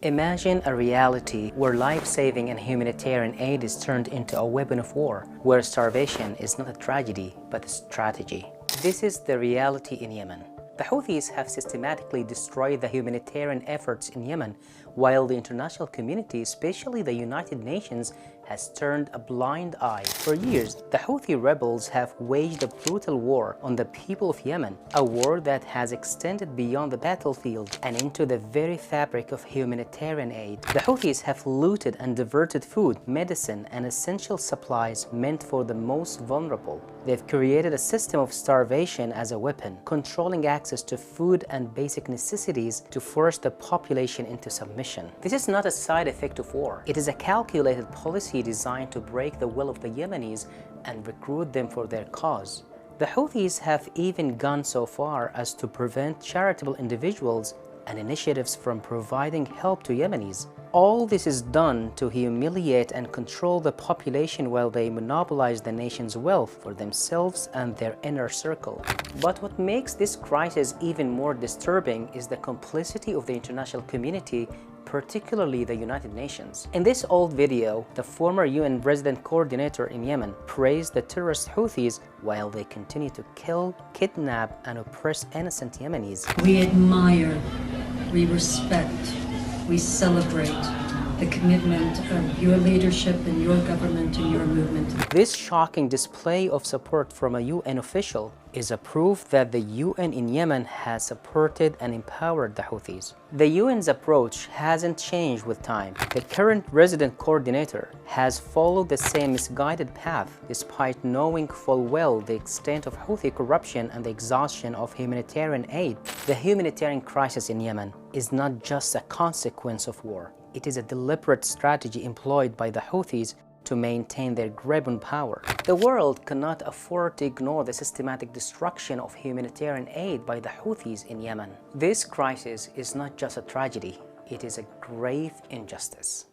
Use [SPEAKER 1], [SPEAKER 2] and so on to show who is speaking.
[SPEAKER 1] Imagine a reality where life-saving and humanitarian aid is turned into a weapon of war, where starvation is not a tragedy, but a strategy. This is the reality in Yemen. The Houthis have systematically destroyed the humanitarian efforts in Yemen, while the international community, especially the United Nations, has turned a blind eye. For years, the Houthi rebels have waged a brutal war on the people of Yemen, a war that has extended beyond the battlefield and into the very fabric of humanitarian aid. The Houthis have looted and diverted food, medicine, and essential supplies meant for the most vulnerable. They've created a system of starvation as a weapon, controlling access to food and basic necessities to force the population into submission. This is not a side effect of war. It is a calculated policy designed to break the will of the Yemenis and recruit them for their cause. The Houthis have even gone so far as to prevent charitable individuals and initiatives from providing help to Yemenis. All this is done to humiliate and control the population while they monopolize the nation's wealth for themselves and their inner circle. But what makes this crisis even more disturbing is the complicity of the international community, particularly the United Nations. In this old video, the former UN resident coordinator in Yemen praised the terrorist Houthis while they continue to kill, kidnap, and oppress innocent Yemenis.
[SPEAKER 2] We admire, we respect, we celebrate the commitment of your leadership and your government and your movement.
[SPEAKER 1] This shocking display of support from a UN official is a proof that the UN in Yemen has supported and empowered the Houthis. The UN's approach hasn't changed with time. The current resident coordinator has followed the same misguided path despite knowing full well the extent of Houthi corruption and the exhaustion of humanitarian aid. The humanitarian crisis in Yemen is not just a consequence of war. It is a deliberate strategy employed by the Houthis to maintain their grip on power. The world cannot afford to ignore the systematic destruction of humanitarian aid by the Houthis in Yemen. This crisis is not just a tragedy, it is a grave injustice.